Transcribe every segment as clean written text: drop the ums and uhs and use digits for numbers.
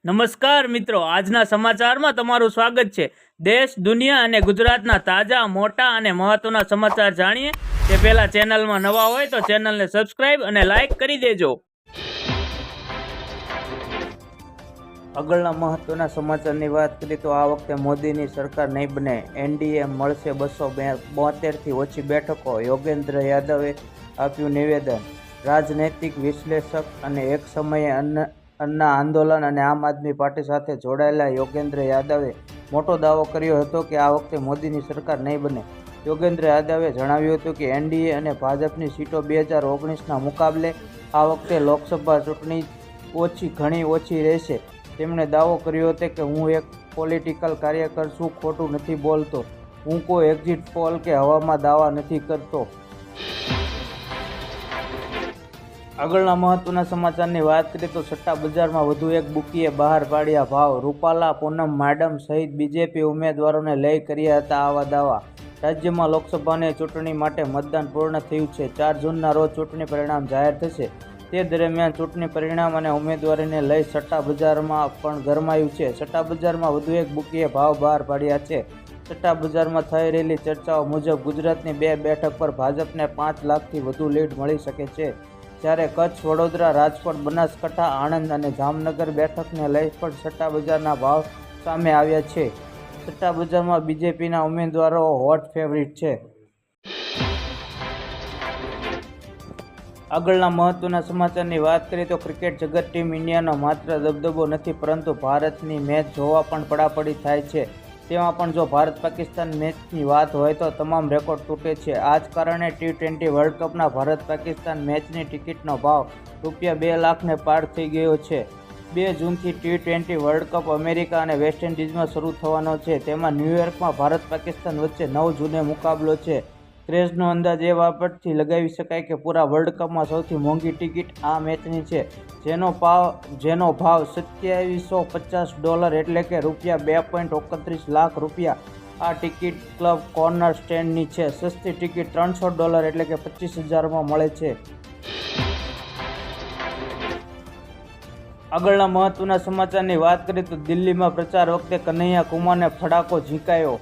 નમસ્કાર મિત્રો, આજના સમાચારમાં તમારું સ્વાગત છે। દેશ, દુનિયા અને ગુજરાતના તાજા, મોટા અને મહત્વના સમાચાર જાણીએ તે પહેલા ચેનલમાં નવા હોય તો ચેનલને સબસ્ક્રાઇબ અને લાઇક કરી દેજો। આગળના મહત્વના સમાચારની વાત કરીએ તો આ વખતે મોદીની સરકાર નહીં બને, એનડીએ મળશે 272થી ઓછી બેઠકો, યોગેન્દ્ર યાદવે આપ્યું નિવેદન। રાજનૈતિક વિશ્લેષક અને એક સમયે અન્ના આંદોલન અને આમ આદમી પાર્ટી સાથે જોડાયેલા યોગેન્દ્ર યાદવે મોટો દાવો કર્યો હતો કે આ વખતે મોદીની સરકાર નહીં બને। યોગેન્દ્ર યાદવે જણાવ્યું હતું કે એનડીએ અને ભાજપની સીટો 2019ના મુકાબલે આ વખતે લોકસભા ચૂંટણી ઘણી ઓછી રહેશે। તેમણે દાવો કર્યો હતો કે હું એક પોલિટિકલ કાર્યકર છું, ખોટું નથી બોલતો, હું કોઈ એક્ઝિટ પોલ કે હવામાં દાવા નથી કરતો। આગળના મહત્વના સમાચારની વાત કરીએ તો સટ્ટા બજારમાં વધુ એક બુકીએ બહાર પાડ્યા ભાવ। રૂપાલા, પૂનમ માડમ સહિત બીજેપી ઉમેદવારોને લઈ કર્યા હતા આવા દાવા। રાજ્યમાં લોકસભાની ચૂંટણી માટે મતદાન પૂર્ણ થયું છે। 4 જૂનના રોજ ચૂંટણી પરિણામ જાહેર થશે। તે દરમિયાન ચૂંટણી પરિણામ અને ઉમેદવારીને લઈ સટ્ટા બજારમાં પણ ગરમાયું છે। સટ્ટા બજારમાં વધુ એક બુકીએ ભાવ બહાર પાડ્યા છે। સટ્ટા બજારમાં થઈ રહેલી ચર્ચાઓ મુજબ ગુજરાતની 2 બેઠક પર ભાજપને 5 લાખથી વધુ લીડ મળી શકે છે, જ્યારે કચ્છ, વડોદરા, રાજકોટ, બનાસકાંઠા, આણંદ અને જામનગર બેઠકને લઈ પણ સટ્ટા બજારના ભાવ સામે આવ્યા છે। સટ્ટા બજારમાં બીજેપીના ઉમેદવારો હોટ ફેવરિટ છે। આગળના મહત્વના સમાચારની વાત કરીએ તો ક્રિકેટ જગત ટીમ ઇન્ડિયાનો માત્ર દબદબો નથી, પરંતુ ભારતની મેચ જોવા પણ પડાપડી થાય છે। તેમાં પણ જો ભારત-પાકિસ્તાન મેચની વાત હોય તો તમામ રેકોર્ડ તૂટે છે। આ જ કારણે T20 વર્લ્ડ કપના ભારત-પાકિસ્તાન મેચની ટિકિટનો ભાવ ₹2 લાખને પાર થઈ ગયો છે। 2 જૂનથી T20 વર્લ્ડ કપ અમેરિકા અને વેસ્ટ ઇન્ડિઝમાં શરૂ થવાનો છે। તેમાં ન્યૂયોર્કમાં ભારત-પાકિસ્તાન વચ્ચે 9 જૂને મુકાબલો છે। ક્રેઝનો અંદાજ એ બાબતથી લગાવી શકાય કે પૂરા વર્લ્ડ કપમાં સૌથી મોંઘી ટિકિટ આ મેચની છે, જેનો ભાવ $2750 એટલે કે ₹2.29 લાખ આ ટિકિટ ક્લબ કોર્નર સ્ટેન્ડની છે। સસ્તી ટિકિટ $300 એટલે કે 25,000માં મળે છે। આગળના મહત્વના સમાચારની વાત કરીએ તો દિલ્હીમાં પ્રચાર વખતે કન્હૈયા કુમારને ફડાકો ઝીંકાયો।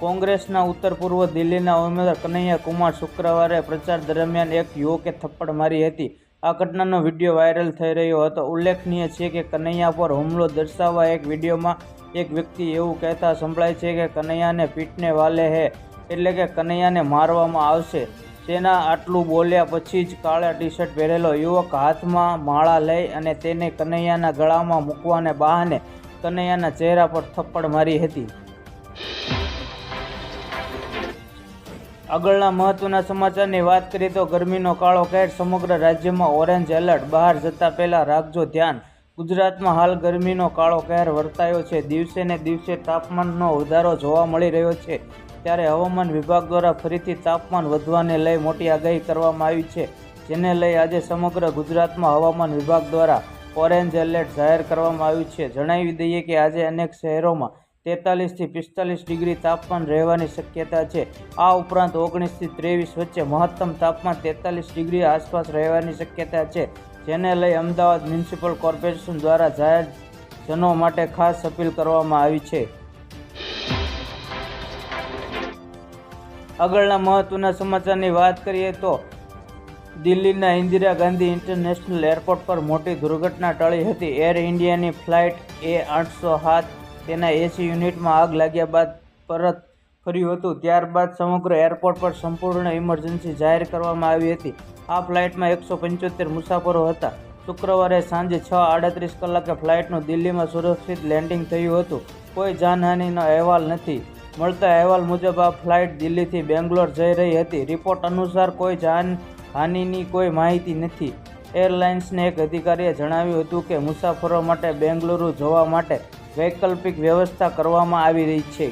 કોંગ્રેસના ઉત્તર પૂર્વ દિલ્હીના ઉમેદવાર કન્હૈયા કુમાર શુક્રવારે પ્રચાર દરમિયાન એક યુવકે થપ્પડ મારી હતી। આ ઘટનાનો વિડીયો વાયરલ થઈ રહ્યો હતો। ઉલ્લેખનીય છે કે કન્હૈયા પર હુમલો દર્શાવવા એક વિડીયોમાં એક વ્યક્તિ એવું કહેતા સંભળાય છે કે કન્હૈયાને પીટને વાલે હે, એટલે કે કન્હૈયાને મારવામાં આવશે। તેના આટલું બોલ્યા પછી જ કાળા ટી-શર્ટ પહેરેલો યુવક હાથમાં માળા લઈ અને તેને કન્હૈયાના ગળામાં મૂકવાને બહાને કન્હૈયાના ચહેરા પર થપ્પડ મારી હતી। આગળના મહત્વના સમાચારની વાત કરીએ તો ગરમીનો કાળો કહેર, સમગ્ર રાજ્યમાં ઓરેન્જ એલર્ટ, બહાર જતા પહેલા રાખજો ધ્યાન। ગુજરાતમાં હાલ ગરમીનો કાળો કહેર વર્તાયો છે। દિવસે ને દિવસે તાપમાનનો વધારો જોવા મળી રહ્યો છે, ત્યારે હવામાન વિભાગ દ્વારા ફરીથી તાપમાન વધવાને લઈ મોટી આગાહી કરવામાં આવી છે, જેને લઈ આજે સમગ્ર ગુજરાતમાં હવામાન વિભાગ દ્વારા ઓરેન્જ એલર્ટ જાહેર કરવામાં આવ્યું છે। જણાવી દઈએ કે આજે અનેક શહેરોમાં 43થી 45 ડિગ્રી તાપમાન રહેવાની શક્યતા છે। આ ઉપરાંત 19થી 23 વચ્ચે મહત્તમ તાપમાન 43 ડિગ્રી આસપાસ રહેવાની શક્યતા છે, જેને લઈ અમદાવાદ મ્યુનિસિપલ કોર્પોરેશન દ્વારા જાહેરજનો માટે ખાસ અપીલ કરવામાં આવી છે। આગળના મહત્વના સમાચારની વાત કરીએ તો દિલ્હીના ઇન્દિરા ગાંધી ઇન્ટરનેશનલ એરપોર્ટ પર મોટી દુર્ઘટના ટળી હતી। એર ઇન્ડિયાની ફ્લાઇટ A807 તેના AC યુનિટમાં આગ લાગ્યા બાદ પરત ફર્યું હતું। ત્યારબાદ સમગ્ર એરપોર્ટ પર સંપૂર્ણ ઇમરજન્સી જાહેર કરવામાં આવી હતી। આ ફ્લાઇટમાં 175 મુસાફરો હતા। શુક્રવારે સાંજે 6:38 કલાકે ફ્લાઇટનું દિલ્હીમાં સુરક્ષિત લેન્ડિંગ થયું હતું। કોઈ જાનહાનિનો અહેવાલ નથી। મળતા અહેવાલ મુજબ આ ફ્લાઇટ દિલ્હીથી બેંગ્લોર જઈ રહી હતી। રિપોર્ટ અનુસાર કોઈ જાનહાનિની કોઈ માહિતી નથી। એરલાઇન્સના એક અધિકારીએ જણાવ્યું હતું કે મુસાફરો માટે બેંગલુરુ જવા માટે વૈકલ્પિક વ્યવસ્થા કરવામાં આવી રહી છે।